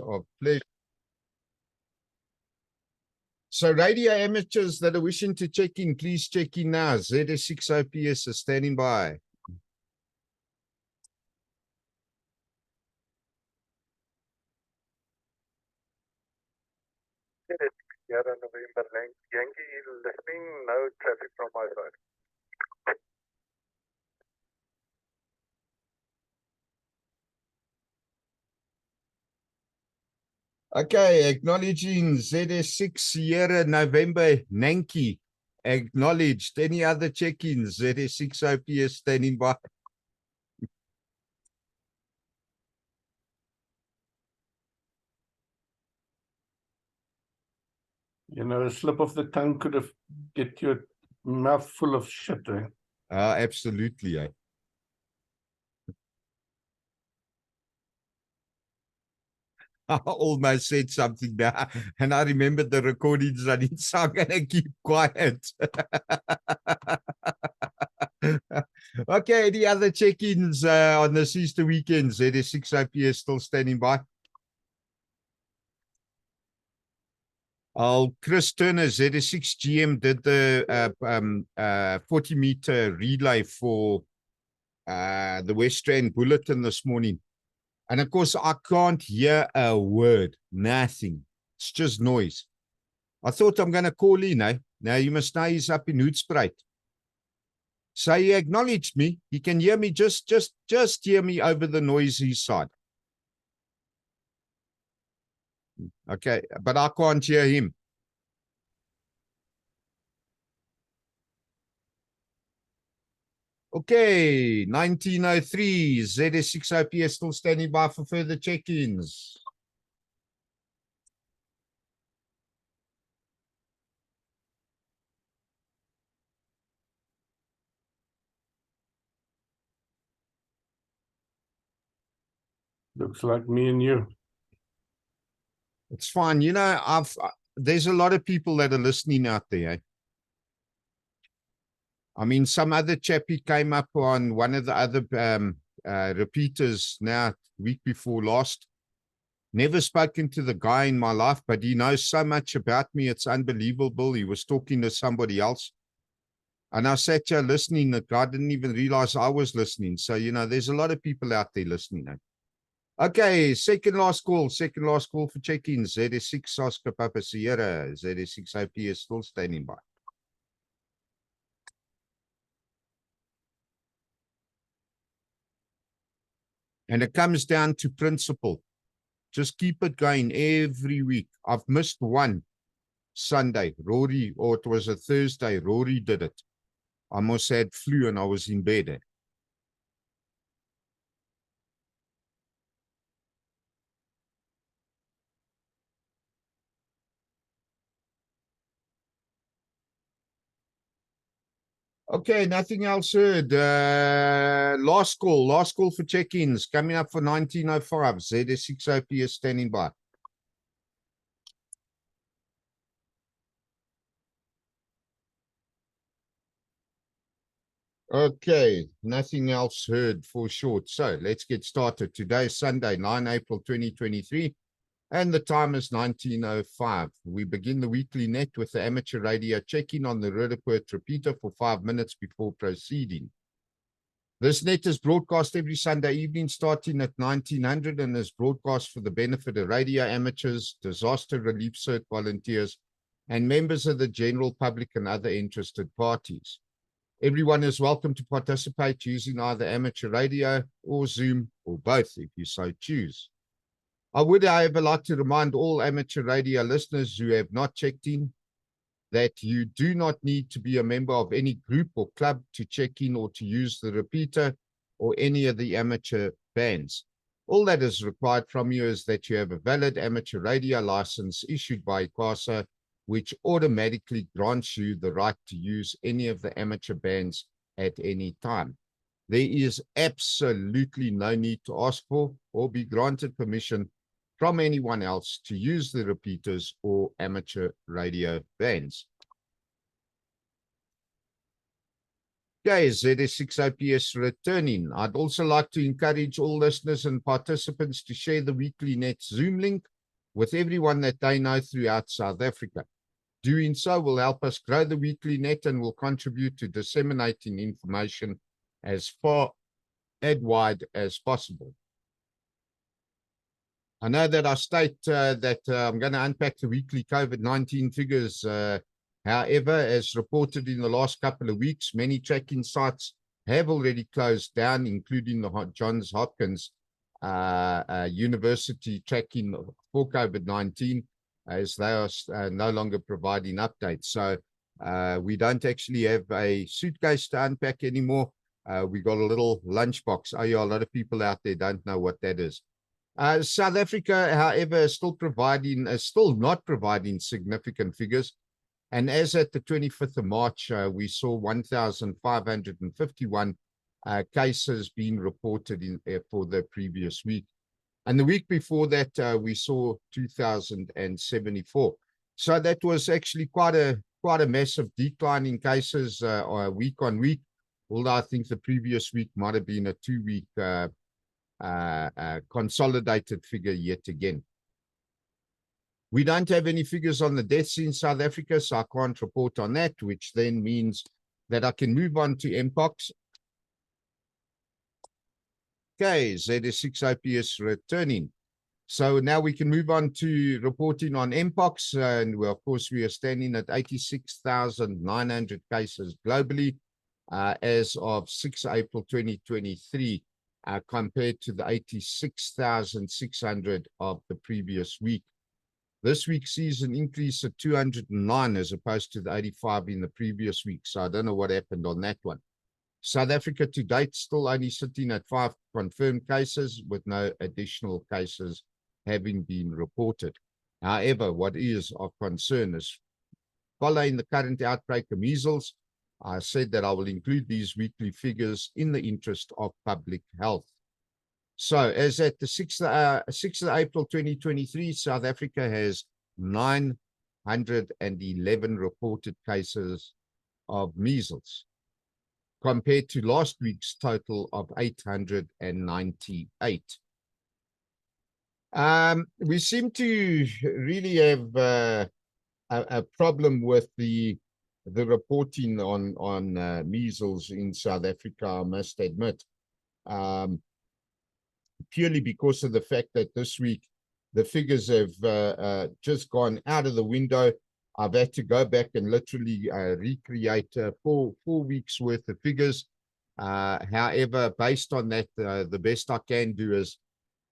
of pleasure. So radio amateurs that are wishing to check in, please check in now. ZS6OPS is standing by. Sierra November Yankee listening, no traffic from my side. Okay, acknowledging ZS6 Sierra November Yankee. Acknowledged. Any other check-ins? ZS6OPS standing by. You know, a slip of the tongue could have get your mouth full of shit. Eh? Absolutely. I almost said something now, and I remembered the recordings running, so I'm going to keep quiet. Okay, any other check-ins on this Easter weekend? ZS6OPS still standing by. Chris Turner, ZS6 GM, did the 40-meter relay for the West Rand Bulletin this morning. And of course, I can't hear a word, nothing. It's just noise. I thought I'm going to call in, eh? Now you must know he's up in Hoedspruit. So he acknowledged me. He can hear me, just hear me over the noisy side. Okay, but I can't hear him. Okay, 1903, ZS6OPS still standing by for further check-ins. Looks like me and you. It's fine. You know, there's a lot of people that are listening out there. Eh? I mean, some other chappie came up on one of the other repeaters now, week before last. Never spoken to the guy in my life, but he knows so much about me. It's unbelievable. He was talking to somebody else. And I sat here listening. The guy didn't even realize I was listening. So, you know, there's a lot of people out there listening. Eh? Okay, second last call for check-ins. ZS6 Oscar Papa Sierra, ZS6OPS still standing by. And it comes down to principle. Just keep it going every week. I've missed one Sunday. Rory, or it was a Thursday, Rory did it. I almost had flu and I was in bed. Eh? Okay, nothing else heard. Last call for check-ins. Coming up for 1905. ZS6OPS standing by. Okay, nothing else heard for short. So let's get started. Today is Sunday, 9 April 2023, and the time is 1905. We begin the weekly net with the amateur radio check-in on the Roodepoort repeater for 5 minutes before proceeding. This net is broadcast every Sunday evening starting at 1900 and is broadcast for the benefit of radio amateurs, disaster relief cert volunteers, and members of the general public and other interested parties. Everyone is welcome to participate using either amateur radio or Zoom or both if you so choose. I would, however, like to remind all amateur radio listeners who have not checked in that you do not need to be a member of any group or club to check in or to use the repeater or any of the amateur bands. All that is required from you is that you have a valid amateur radio license issued by ICASA, which automatically grants you the right to use any of the amateur bands at any time. There is absolutely no need to ask for or be granted permission from anyone else to use the repeaters or amateur radio bands. Okay, ZS6 OPS returning. I'd also like to encourage all listeners and participants to share the Weekly Net Zoom link with everyone that they know throughout South Africa. Doing so will help us grow the Weekly Net and will contribute to disseminating information as far and wide as possible. I know that I state that I'm going to unpack the weekly COVID-19 figures. However, as reported in the last couple of weeks, many tracking sites have already closed down, including the Johns Hopkins University tracking for COVID-19, as they are no longer providing updates. So we don't actually have a suitcase to unpack anymore. We got a little lunchbox. Oh yeah, a lot of people out there don't know what that is. South Africa, however, is still not providing significant figures. And as at the 25th of March, we saw 1,551 cases being reported for the previous week. And the week before that, we saw 2,074. So that was actually quite a massive decline in cases week on week. Although I think the previous week might have been a 2-week consolidated figure yet again. We don't have any figures on the deaths in South Africa, so I can't report on that, which then means that I can move on to MPOX. Okay, ZS6 OPS returning. So now we can move on to reporting on MPOX, and of course we are standing at 86,900 cases globally as of 6 April 2023, compared to the 86,600 of the previous week. This week sees an increase of 209 as opposed to the 85 in the previous week. So I don't know what happened on that one. South Africa to date still only sitting at 5 confirmed cases with no additional cases having been reported. However, what is of concern is following the current outbreak of measles, I said that I will include these weekly figures in the interest of public health. So as at the 6th of April 2023, South Africa has 911 reported cases of measles, compared to last week's total of 898. We seem to really have a problem with the reporting on measles in South Africa, I must admit. Purely because of the fact that this week the figures have just gone out of the window. I've had to go back and literally recreate 4 weeks worth of figures. However, based on that, the best I can do is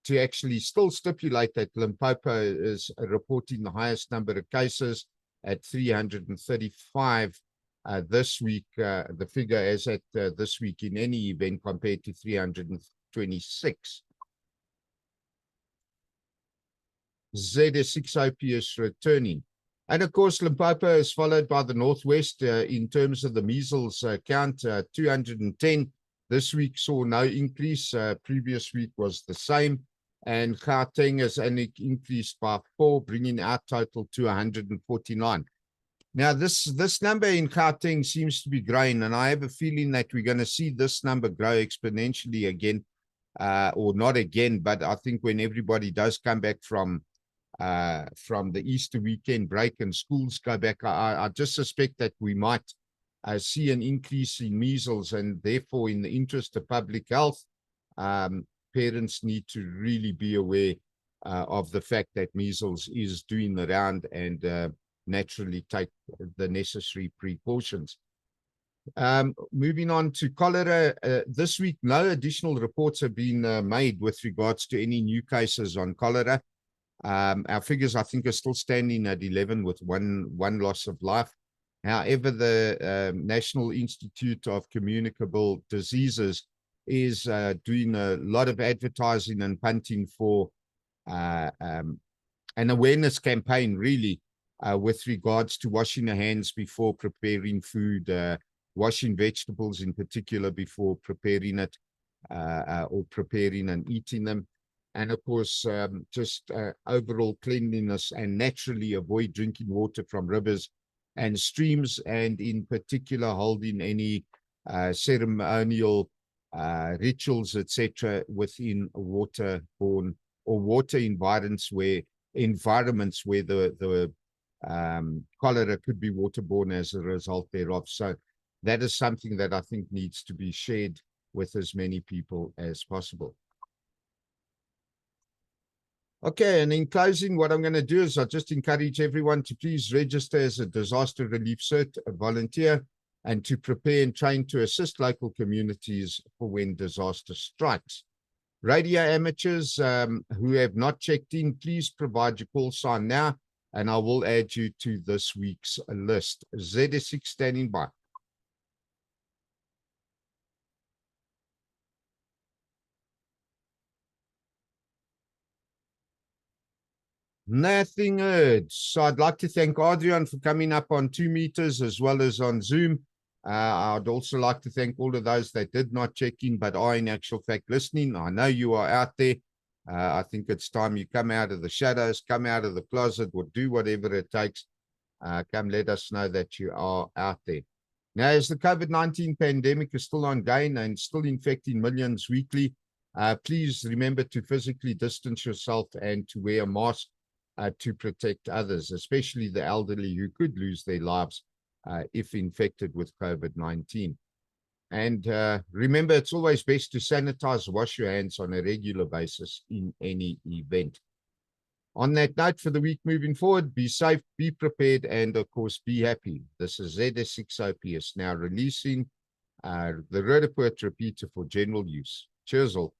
to actually still stipulate that Limpopo is reporting the highest number of cases at 335 this week. The figure as at this week in any event compared to 326. ZS6 OPS returning. And of course, Limpopo is followed by the Northwest in terms of the measles count, 210. This week saw no increase. Previous week was the same. And Gauteng has only increased by 4, bringing our total to 149. Now, this number in Gauteng seems to be growing, and I have a feeling that we're going to see this number grow exponentially again, or not again, but I think when everybody does come back from the Easter weekend break and schools go back, I just suspect that we might see an increase in measles, and therefore in the interest of public health, parents need to really be aware of the fact that measles is doing the round and naturally take the necessary precautions. Moving on to cholera, this week no additional reports have been made with regards to any new cases on cholera. Our figures, I think, are still standing at 11 with one loss of life. However, the National Institute of Communicable Diseases is doing a lot of advertising and punting for an awareness campaign, really, with regards to washing your hands before preparing food, washing vegetables in particular before preparing it or preparing and eating them. And of course, just overall cleanliness, and naturally avoid drinking water from rivers and streams, and in particular holding any ceremonial rituals, etc., within waterborne or water environments where the cholera could be waterborne as a result thereof. So that is something that I think needs to be shared with as many people as possible. Okay, and in closing, what I'm going to do is I'll just encourage everyone to please register as a disaster relief volunteer and to prepare and train to assist local communities for when disaster strikes. Radio amateurs who have not checked in, please provide your call sign now, and I will add you to this week's list. ZS6 standing by. Nothing heard. So I'd like to thank Adrian for coming up on 2 meters as well as on Zoom. I'd also like to thank all of those that did not check in but are in actual fact listening. I know you are out there. I think it's time you come out of the shadows, come out of the closet, or do whatever it takes. Come let us know that you are out there. Now, as the COVID-19 pandemic is still ongoing and still infecting millions weekly, please remember to physically distance yourself and to wear a mask to protect others, especially the elderly who could lose their lives if infected with COVID-19. And remember, it's always best to sanitize, wash your hands on a regular basis in any event. On that note, for the week moving forward, be safe, be prepared, and of course, be happy. This is ZS6OPS now releasing the Roodepoort repeater for general use. Cheers all.